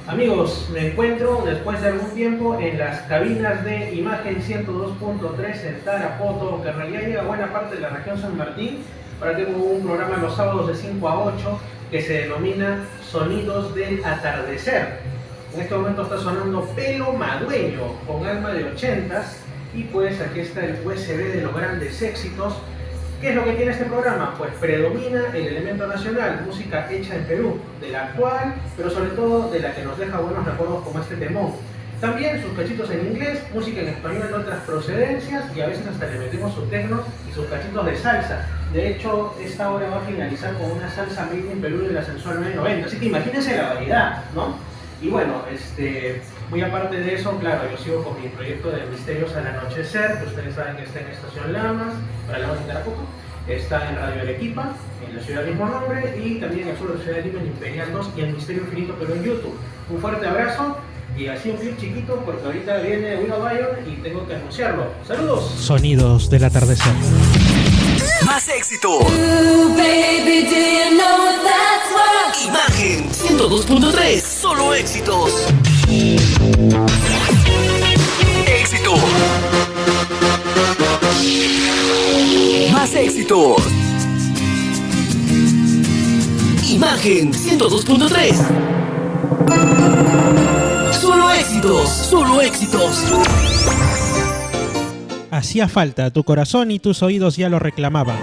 Amigos, me encuentro después de algún tiempo en las cabinas de Imagen 102.3 en Tarapoto, que en realidad llega a buena parte de la región San Martín. Ahora tengo un programa los sábados de 5 a 8 que se denomina Sonidos del Atardecer. En este momento está sonando Pelo Madueño con alma de 80s y pues aquí está el USB de los grandes éxitos. ¿Qué es lo que tiene este programa? Pues predomina el elemento nacional, música hecha en Perú, de la actual, pero sobre todo de la que nos deja buenos recuerdos como este temón. También sus cachitos en inglés, música en español de otras procedencias y a veces hasta le metemos su techno y sus cachitos de salsa. De hecho, esta hora va a finalizar con una salsa made in Perú de la sensual 990, así que imagínense la variedad, ¿no? Y bueno, muy aparte de eso, claro, yo sigo con mi proyecto de Misterios al Anochecer, que ustedes saben que está en Estación Lamas, para Lamas de Tarapoto, está en Radio Arequipa, en la ciudad del mismo nombre, y también en el sur de la ciudad de Lima, en Imperial 2 y en Misterio Infinito, pero en YouTube. Un fuerte abrazo, y así un clip chiquito, porque ahorita viene Will Byron y tengo que anunciarlo. ¡Saludos! Sonidos del atardecer. Más éxito. Imagen 102.3. Solo éxitos. Éxito. Más éxitos. Imagen 102.3. Solo éxitos. Solo éxitos. Hacía falta, tu corazón y tus oídos ya lo reclamaban.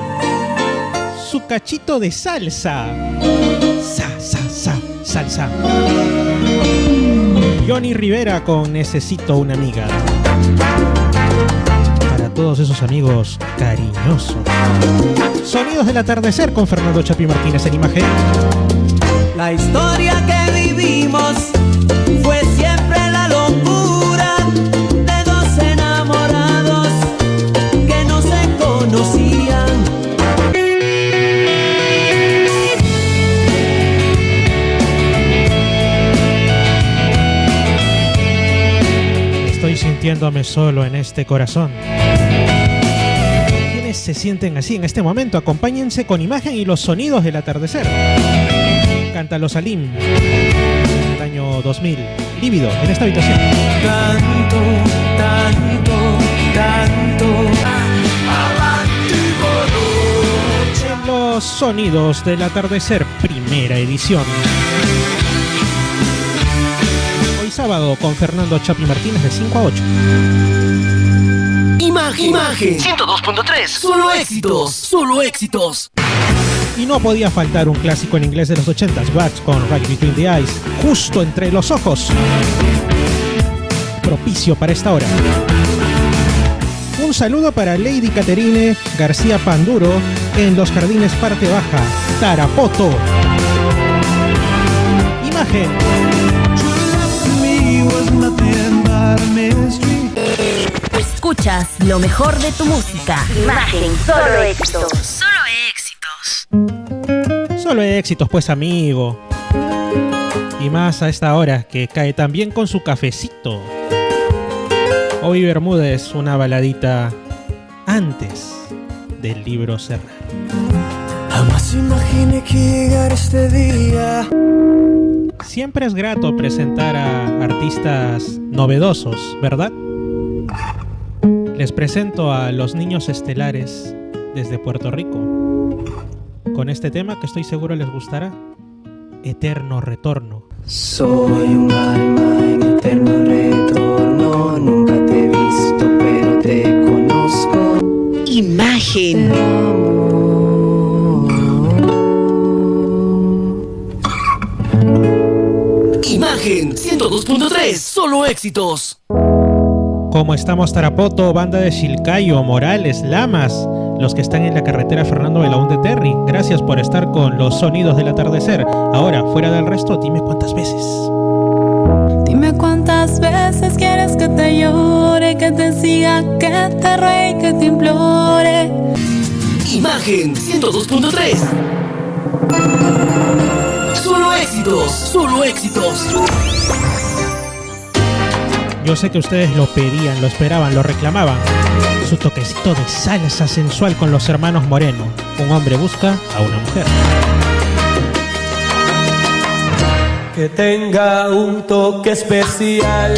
Su cachito de salsa. Salsa. Johnny Rivera con Necesito una amiga. Para todos esos amigos cariñosos. Sonidos del atardecer con Fernando Chapi Martínez en Imagen. La historia que vivimos fue siempre la locura de dos enamorados que no se conocían. Estoy sintiéndome solo en este corazón. ¿Quiénes se sienten así en este momento? Acompáñense con Imagen y los sonidos del atardecer. Cántalo Salim, el año 2000, lívido en esta habitación. Tanto. En los sonidos del atardecer, primera edición. Hoy sábado con Fernando Chapi Martínez de 5 a 8. Imagen 102.3. Solo éxitos. Solo éxitos. Y no podía faltar un clásico en inglés de los 80s, Bugs con Right Between the Eyes, justo entre los ojos. Propicio para esta hora. Un saludo para Lady Caterine García Panduro en Los Jardines Parte Baja, Tarapoto. Imagen. Escuchas lo mejor de tu música. Imagen, solo éxitos. Solo éxitos. Solo éxitos, pues, amigo. Y más a esta hora, que cae también con su cafecito. Hoy Bermúdez, una baladita antes del libro cerrado. Jamás imaginé que llegara este día. Siempre es grato presentar a artistas novedosos, ¿verdad? Les presento a Los Niños Estelares desde Puerto Rico, con este tema que estoy seguro les gustará, Eterno Retorno. Soy un alma en eterno retorno. Nunca te he visto, pero te conozco. Imagen. Imagen 102.3. Solo éxitos. ¿Cómo estamos, Tarapoto, banda de Chilcayo, Morales, Lamas, los que están en la carretera Fernando Belaúnde Terry? Gracias por estar con los sonidos del atardecer. Ahora, fuera del resto, dime cuántas veces. Dime cuántas veces quieres que te llore, que te siga, que te ruegue, que te implore. Imagen 102.3. Solo éxitos. Solo éxitos. Yo sé que ustedes lo pedían, lo esperaban, lo reclamaban. Su toquecito de salsa sensual con los hermanos Moreno. Un hombre busca a una mujer. que tenga un toque especial.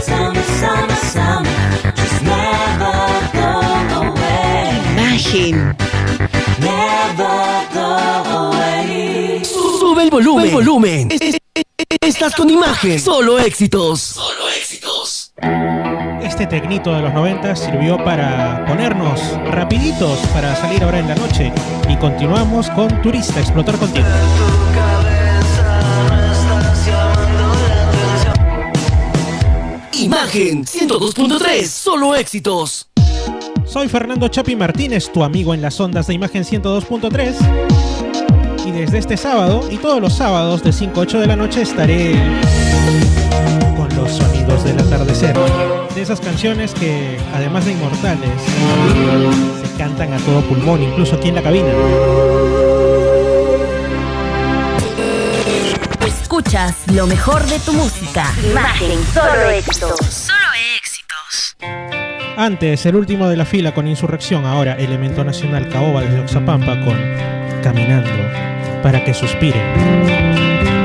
Summer, summer, summer, just never go away. Imagen. Never go away. Sube el volumen. Estás con Imagen. Solo éxitos. Solo éxitos. Este tecnito de los 90 sirvió para ponernos rapiditos para salir ahora en la noche. Y continuamos con Turista, explotar contigo. Imagen 102.3. Solo éxitos. Soy Fernando Chapi Martínez, tu amigo en las ondas de Imagen 102.3. Y desde este sábado y todos los sábados de 5 a 8 de la noche estaré con los sonidos del atardecer. De esas canciones que, además de inmortales, se cantan a todo pulmón, incluso aquí en la cabina. Escuchas lo mejor de tu música. Imagen, solo éxitos. Solo éxitos. Antes, el último de la fila con Insurrección, ahora Elemento Nacional Caoba desde Oxapampa con Caminando para que suspire.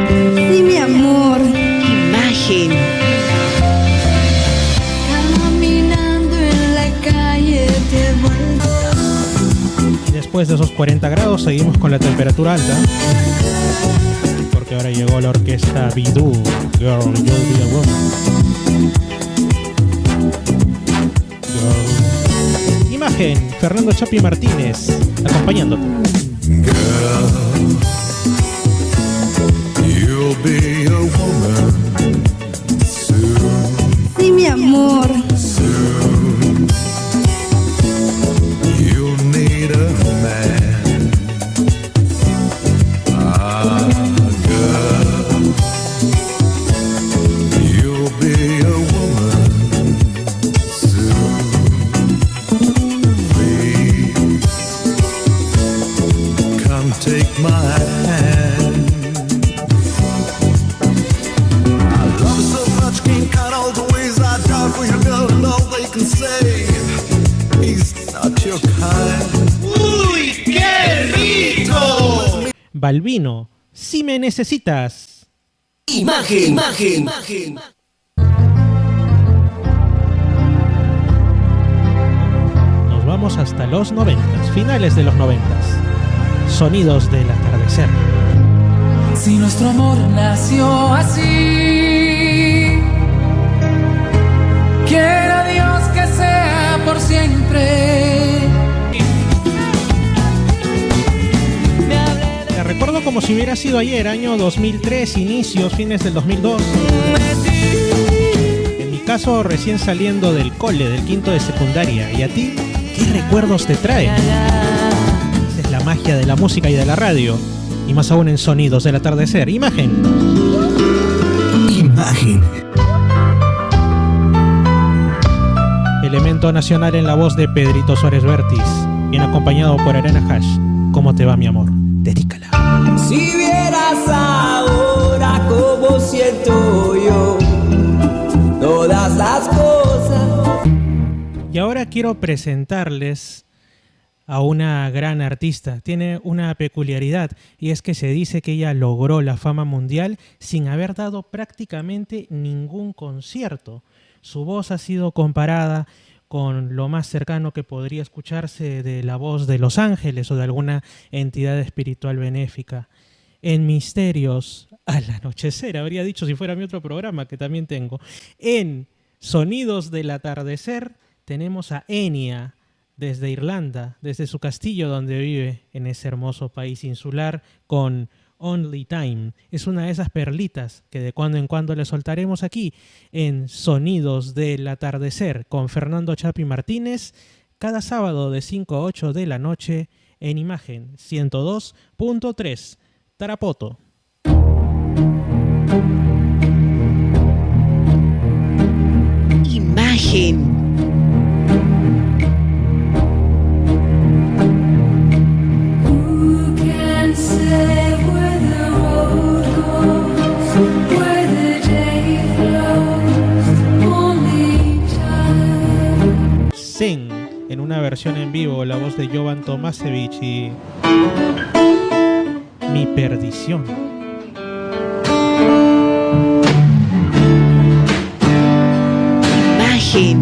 Sí, mi amor. Imagen. Caminando en la calle te vuelvo. Y después de esos 40 grados seguimos con la temperatura alta, porque ahora llegó la orquesta Bidú, Girl, You'll Be a Woman. Girl. Imagen, Fernando Chapi Martínez, acompañándote. Girl, you'll be a woman soon. Sí, mi amor. Soon, you'll need a man. Ah, girl, you'll be a woman soon. Please, come take my hand. I love you so much, can't count all the ways I die for you, girl, and all they can say he's not your kind. ¡Uy, qué rico! Balbino, si me necesitas. Imagen. Nos vamos hasta los 90, finales de los 90. Sonidos del atardecer. Si nuestro amor nació así, quiera Dios que sea por siempre. Te recuerdo como si hubiera sido ayer, año 2003, inicios, fines del 2002. En mi caso, recién saliendo del cole, del quinto de secundaria. ¿Y a ti? ¿Qué recuerdos te traen? Esa es la magia de la música y de la radio. Y más aún en Sonidos del Atardecer. Imagen. Elemento Nacional en la voz de Pedrito Suárez Vértiz, bien acompañado por Arena Hash. ¿Cómo te va, mi amor? Dedícala. Si vieras ahora cómo siento yo todas las cosas. Y ahora quiero presentarles a una gran artista. Tiene una peculiaridad, y es que se dice que ella logró la fama mundial sin haber dado prácticamente ningún concierto. Su voz ha sido comparada con lo más cercano que podría escucharse de la voz de Los Ángeles o de alguna entidad espiritual benéfica. En Misterios al Anochecer, habría dicho si fuera mi otro programa que también tengo. En Sonidos del Atardecer tenemos a Enya desde Irlanda, desde su castillo donde vive en ese hermoso país insular, con Only Time. Es una de esas perlitas que de cuando en cuando le soltaremos aquí en Sonidos del Atardecer con Fernando Chapi Martínez, cada sábado de 5 a 8 de la noche en Imagen 102.3 Tarapoto. Imagen. Zen, en una versión en vivo, la voz de Jovan Tomasevich y Mi Perdición. imagen.